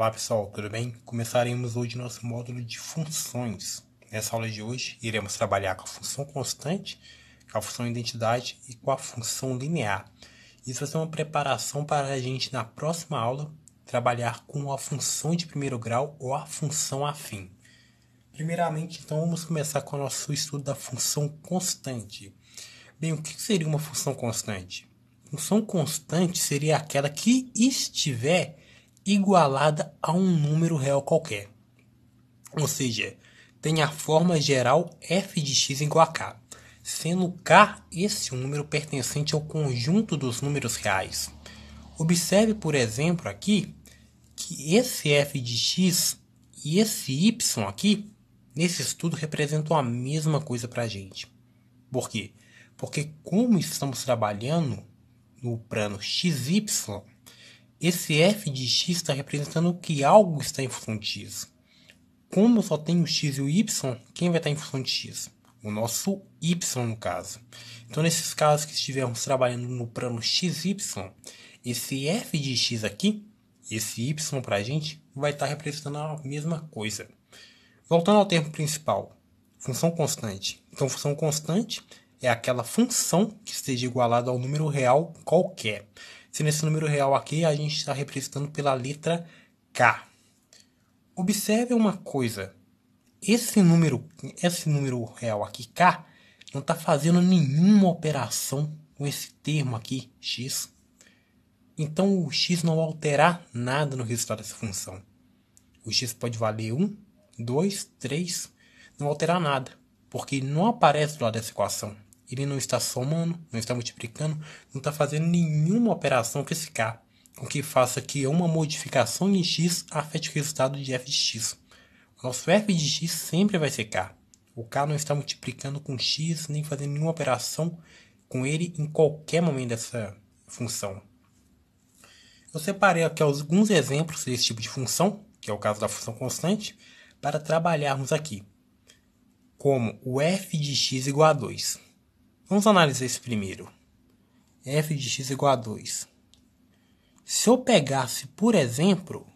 Olá pessoal, tudo bem? Começaremos hoje nosso módulo de funções. Nessa aula de hoje, iremos trabalhar com a função constante, com a função identidade e com a função linear. Isso vai ser uma preparação para a gente, na próxima aula, trabalhar com a função de primeiro grau ou a função afim. Primeiramente, então, vamos começar com o nosso estudo da função constante. Bem, o que seria uma função constante? Função constante seria aquela que estiver igualada a um número real qualquer. Ou seja, tem a forma geral f de x igual a k, sendo k esse número pertencente ao conjunto dos números reais. Observe, por exemplo, aqui, que esse f de x e esse y aqui, nesse estudo, representam a mesma coisa para a gente. Por quê? Porque como estamos trabalhando no plano xy, esse f de x está representando que algo está em função de x. Como só tem o x e o y, quem vai estar em função de x? O nosso y, no caso. Então, nesses casos que estivermos trabalhando no plano xy, esse f de x aqui, esse y para a gente, vai estar representando a mesma coisa. Voltando ao termo principal, função constante. Então, função constante é aquela função que esteja igualada ao número real qualquer. Se nesse número real aqui a gente está representando pela letra k. Observe uma coisa. Esse número real aqui, k, não está fazendo nenhuma operação com esse termo aqui, x. Então, o x não vai alterar nada no resultado dessa função. O x pode valer 1, 2, 3, não vai alterar nada, porque ele não aparece do lado dessa equação. Ele não está somando, não está multiplicando, não está fazendo nenhuma operação com esse k, o que faça que uma modificação em x afete o resultado de f de x. O nosso f de x sempre vai ser k. O k não está multiplicando com x, nem fazendo nenhuma operação com ele em qualquer momento dessa função. Eu separei aqui alguns exemplos desse tipo de função, que é o caso da função constante, para trabalharmos aqui, como o f de x igual a 2. Vamos analisar esse primeiro. F de x igual a 2. Se eu pegasse, por exemplo,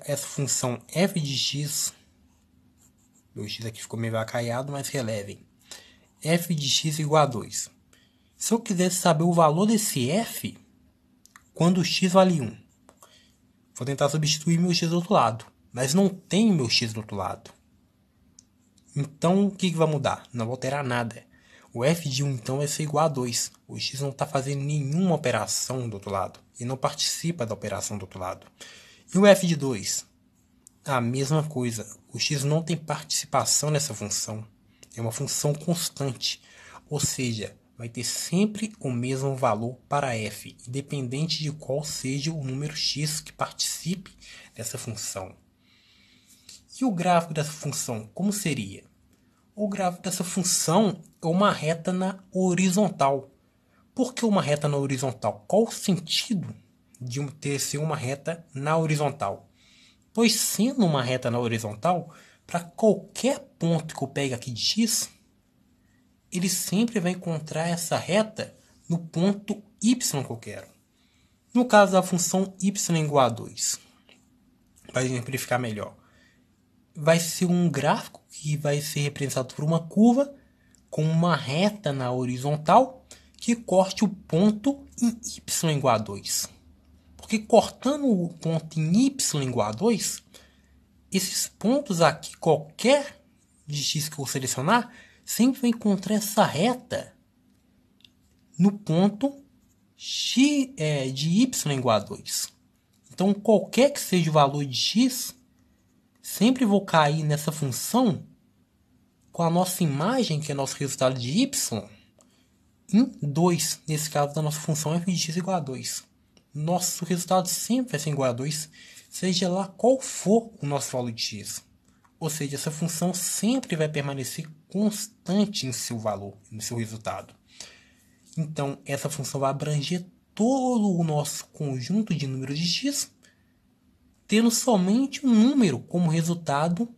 essa função f de x, meu x aqui ficou meio acaiado, mas relevem. F de x igual a 2. Se eu quisesse saber o valor desse f, quando o x vale 1, vou tentar substituir meu x do outro lado, mas não tem meu x do outro lado. Então, o que vai mudar? Não vai alterar nada. O f de 1, então, vai ser igual a 2. O x não está fazendo nenhuma operação do outro lado. E não participa da operação do outro lado. E o f de 2? A mesma coisa. O x não tem participação nessa função. É uma função constante. Ou seja, vai ter sempre o mesmo valor para f, independente de qual seja o número x que participe dessa função. E o gráfico dessa função, como seria? O gráfico dessa função é uma reta na horizontal. Por que uma reta na horizontal? Qual o sentido de ser uma reta na horizontal? Pois sendo uma reta na horizontal, para qualquer ponto que eu pegue aqui de x, ele sempre vai encontrar essa reta no ponto y que eu quero. No caso da função y igual a 2, para exemplificar melhor, vai ser um gráfico que vai ser representado por uma curva com uma reta na horizontal que corte o ponto em y igual a 2. Porque cortando o ponto em y igual a 2, esses pontos aqui, qualquer de x que eu selecionar, sempre vai encontrar essa reta no ponto de y igual a 2. Então, qualquer que seja o valor de x, sempre vou cair nessa função com a nossa imagem, que é nosso resultado de y, em 2. Nesse caso, da nossa função f de x igual a 2. Nosso resultado sempre vai ser igual a 2, seja lá qual for o nosso valor de x. Ou seja, essa função sempre vai permanecer constante em seu valor, no seu resultado. Então, essa função vai abranger todo o nosso conjunto de números de x, tendo somente um número como resultado,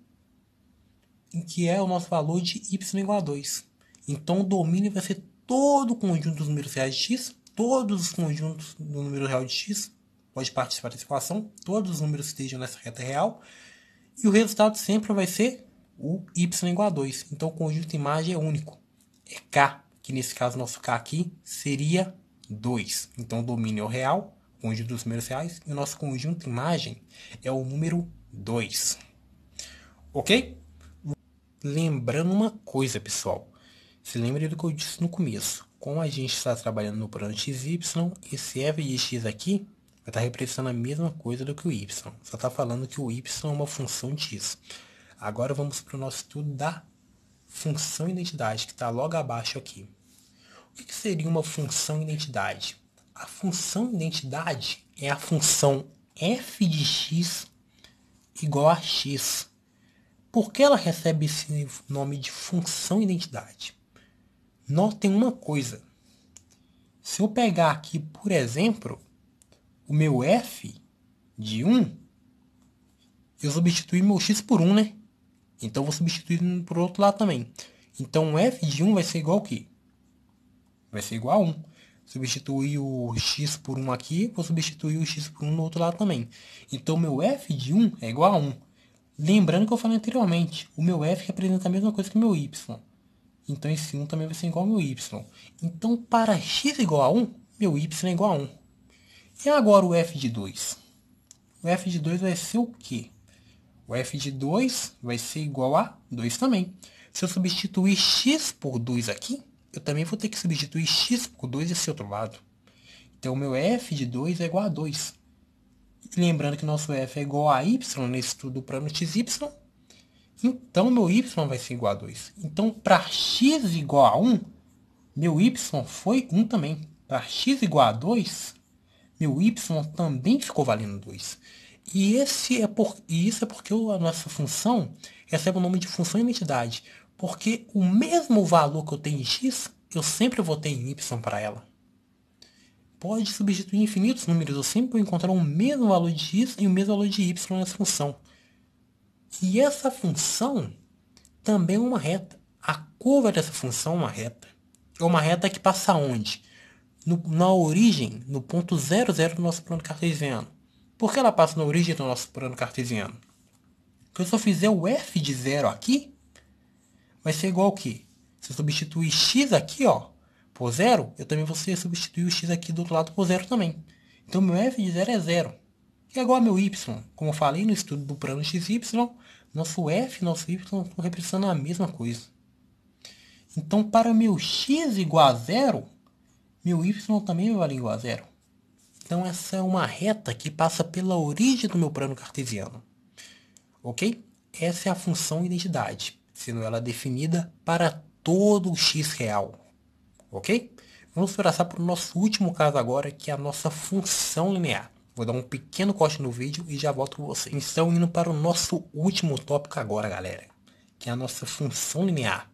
que é o nosso valor de y igual a 2. Então, o domínio vai ser todo o conjunto dos números reais de x, todos os conjuntos do número real de x, pode participar dessa equação, todos os números estejam nessa reta real, e o resultado sempre vai ser o y igual a 2. Então o conjunto de imagem é único. É K, que nesse caso nosso K aqui seria 2. Então o domínio é o real, o conjunto dos números reais, e o nosso conjunto de imagem é o número 2. Ok? Lembrando uma coisa, pessoal. Se lembra do que eu disse no começo. Como a gente está trabalhando no plano XY, esse f de x aqui vai estar representando a mesma coisa do que o y. Só está falando que o y é uma função de x. Agora vamos para o nosso estudo da função identidade, que está logo abaixo aqui. O que seria uma função identidade? A função identidade é a função f de x igual a x. Por que ela recebe esse nome de função identidade? Notem uma coisa. Se eu pegar aqui, por exemplo, o meu f de 1, eu substituir meu x por 1, né? Então, vou substituir por outro lado também. Então, o f de 1 vai ser igual a quê? Vai ser igual a 1. Substituir o x por 1 aqui, vou substituir o x por 1 no outro lado também. Então, meu f de 1 é igual a 1. Lembrando que eu falei anteriormente, o meu f representa a mesma coisa que o meu y. Então, esse 1 também vai ser igual ao meu y. Então, para x igual a 1, meu y é igual a 1. E agora o f de 2? O f de 2 vai ser o quê? O f de 2 vai ser igual a 2 também. Se eu substituir x por 2 aqui, eu também vou ter que substituir x por 2 desse outro lado. Então, o meu f de 2 é igual a 2. E lembrando que nosso f é igual a y nesse estudo do plano xy, então meu y vai ser igual a 2. Então, para x igual a 1, meu y foi 1 também. Para x igual a 2, meu y também ficou valendo 2. E isso é porque a nossa função recebe o nome de função identidade. Porque o mesmo valor que eu tenho em x, eu sempre vou ter em y para ela. Pode substituir infinitos números, eu sempre vou encontrar o mesmo valor de x e o mesmo valor de y nessa função. E essa função também é uma reta. A curva dessa função é uma reta. É uma reta que passa onde? Na origem, no ponto 0, 0 do nosso plano cartesiano. Por que ela passa na origem do nosso plano cartesiano? Porque se eu fizer o f de 0 aqui, vai ser igual ao quê? Se eu substituir x aqui, ó, por 0, eu também vou substituir o x aqui do outro lado por 0 também. Então, meu f de 0 é 0. E é igual ao meu y. Como eu falei no estudo do plano xy, nosso f e nosso y estão representando a mesma coisa. Então, para meu x igual a 0, meu y também vai valer igual a 0. Então, essa é uma reta que passa pela origem do meu plano cartesiano. Ok? Essa é a função identidade, sendo ela definida para todo o x real. Ok? Vamos passar para o nosso último caso agora, que é a nossa função linear. Vou dar um pequeno corte no vídeo e já volto com vocês. Então, indo para o nosso último tópico agora, galera, que é a nossa função linear.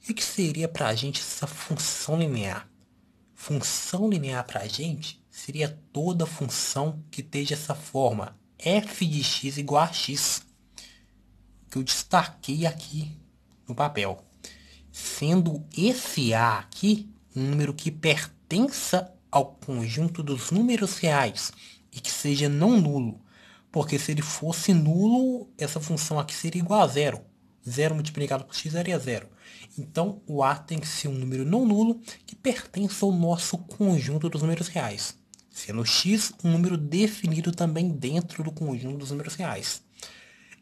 O que seria para a gente essa função linear? Função linear para a gente seria toda função que esteja essa forma, f de x igual a x, que eu destaquei aqui no papel. Sendo esse a aqui um número que pertença ao conjunto dos números reais e que seja não nulo, porque se ele fosse nulo, essa função aqui seria igual a 0. 0 multiplicado por x daria 0. Então, o a tem que ser um número não nulo que pertença ao nosso conjunto dos números reais, sendo x um número definido também dentro do conjunto dos números reais.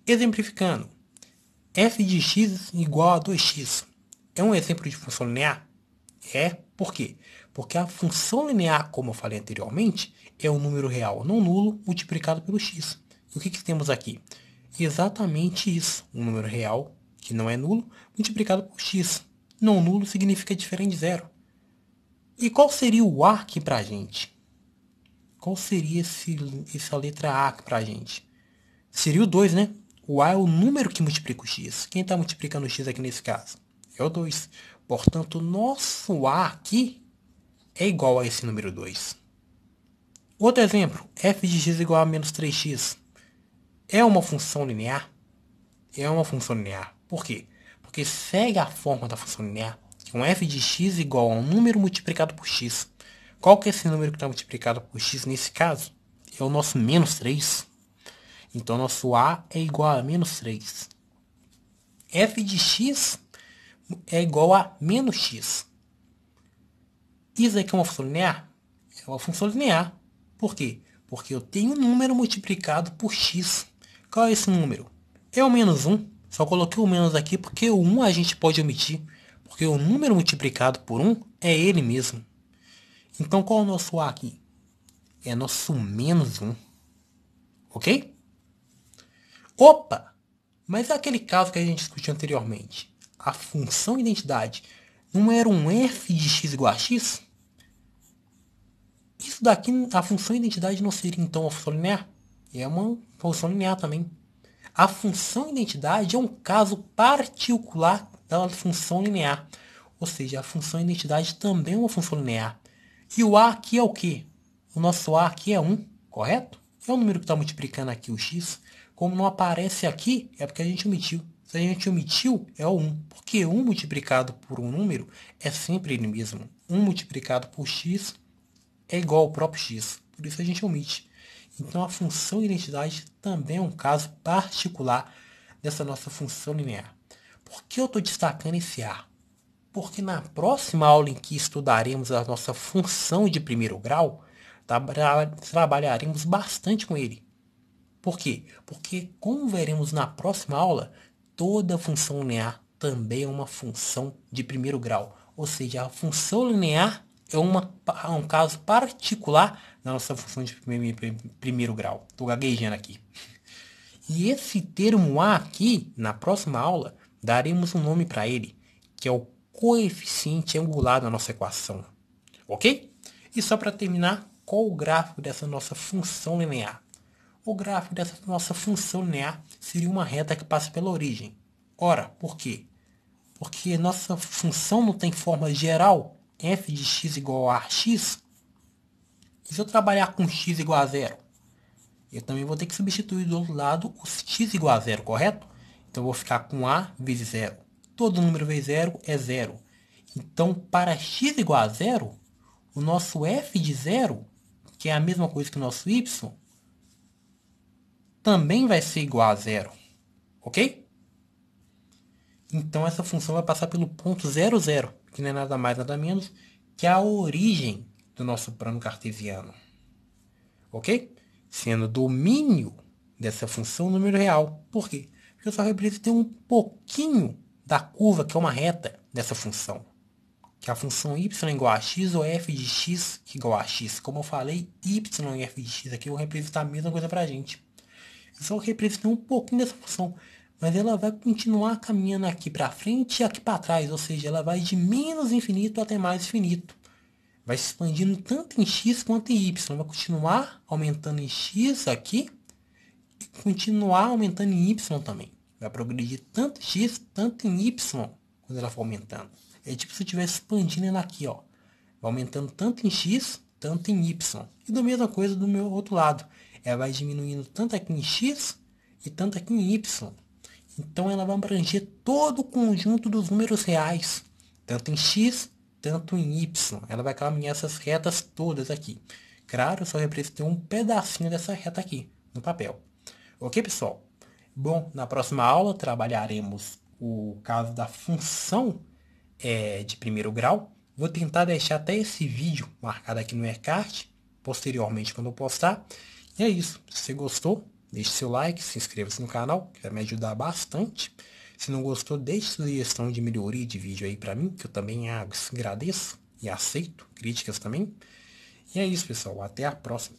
Exemplificando, f de x igual a 2x. É um exemplo de função linear? É. Por quê? Porque a função linear, como eu falei anteriormente, é um número real não nulo multiplicado pelo x. E o que temos aqui? Exatamente isso. Um número real, que não é nulo, multiplicado por x. Não nulo significa diferente de zero. E qual seria o a aqui para a gente? Qual seria essa letra a aqui para a gente? Seria o 2, né? O a é o número que multiplica o x. Quem está multiplicando o x aqui nesse caso? É o 2. Portanto, nosso a aqui é igual a esse número 2. Outro exemplo, f de x igual a menos 3x. É uma função linear? É uma função linear. Por quê? Porque segue a forma da função linear, que um f de x igual a um número multiplicado por x. Qual que é esse número que está multiplicado por x nesse caso? é o nosso menos 3. Então, nosso A é igual a menos 3. F de x é igual a menos x. Isso aqui é uma função linear? É uma função linear. Por quê? Porque eu tenho um número multiplicado por x. Qual é esse número? É o menos 1. Só coloquei o menos aqui porque o 1 a gente pode omitir. Porque o número multiplicado por 1 é ele mesmo. Então, qual é o nosso A aqui? É nosso menos 1. Ok? Opa! Mas é aquele caso que a gente discutiu anteriormente. A função identidade não era um f de x igual a x? Isso daqui, a função identidade não seria então uma função linear? É uma função linear também. A função identidade é um caso particular da função linear. Ou seja, a função identidade também é uma função linear. E o A aqui é o quê? O nosso A aqui é 1, correto? É o número que está multiplicando aqui o x. Como não aparece aqui, é porque a gente omitiu. Se a gente omitiu, é o 1. Porque 1 multiplicado por um número é sempre ele mesmo. 1 multiplicado por x é igual ao próprio x. Por isso a gente omite. Então a função identidade também é um caso particular dessa nossa função linear. Por que eu estou destacando esse A? Porque na próxima aula em que estudaremos a nossa função de primeiro grau, trabalharemos bastante com ele. Por quê? Porque, como veremos na próxima aula, toda função linear também é uma função de primeiro grau. Ou seja, a função linear é um caso particular da nossa função de primeiro grau. Estou gaguejando aqui. E esse termo A aqui, na próxima aula, daremos um nome para ele, que é o coeficiente angular da nossa equação. Ok? E só para terminar, qual o gráfico dessa nossa função linear? O gráfico dessa nossa função linear seria uma reta que passa pela origem. Ora, por quê? Porque nossa função não tem forma geral, f de x igual a x. E se eu trabalhar com x igual a zero? Eu também vou ter que substituir do outro lado o x igual a zero, correto? Então eu vou ficar com a vezes zero. Todo número vezes zero é zero. Então, para x igual a zero, o nosso f de zero, que é a mesma coisa que o nosso y, também vai ser igual a zero. Ok? Então, essa função vai passar pelo ponto 0, 0, que não é nada mais, nada menos que a origem do nosso plano cartesiano. Ok? Sendo o domínio dessa função um número real. Por quê? Porque eu só representei um pouquinho da curva, que é uma reta, dessa função. Que a função y é igual a x ou f de x que é igual a x. Como eu falei, y e f de x aqui eu vou representar a mesma coisa para a gente. Eu só representei um pouquinho dessa função, mas ela vai continuar caminhando aqui para frente e aqui para trás, ou seja, ela vai de menos infinito até mais infinito. Vai se expandindo tanto em x quanto em y. Vai continuar aumentando em x aqui e continuar aumentando em y também. Vai progredir tanto em x, tanto em y, quando ela for aumentando. É tipo se eu estivesse expandindo ela aqui, ó. Vai aumentando tanto em x, tanto em y. E da mesma coisa do meu outro lado. Ela vai diminuindo tanto aqui em x e tanto aqui em y. Então ela vai abranger todo o conjunto dos números reais. Tanto em x, tanto em y. Ela vai caminhar essas retas todas aqui. Claro, eu só representei um pedacinho dessa reta aqui no papel. Ok, pessoal? Bom, na próxima aula trabalharemos o caso da função de primeiro grau. Vou tentar deixar até esse vídeo marcado aqui no eCard, posteriormente quando eu postar. E é isso. Se você gostou, deixe seu like, se inscreva-se no canal, que vai me ajudar bastante. Se não gostou, deixe sugestão de melhoria de vídeo aí pra mim, que eu também agradeço e aceito críticas também. E é isso, pessoal. Até a próxima.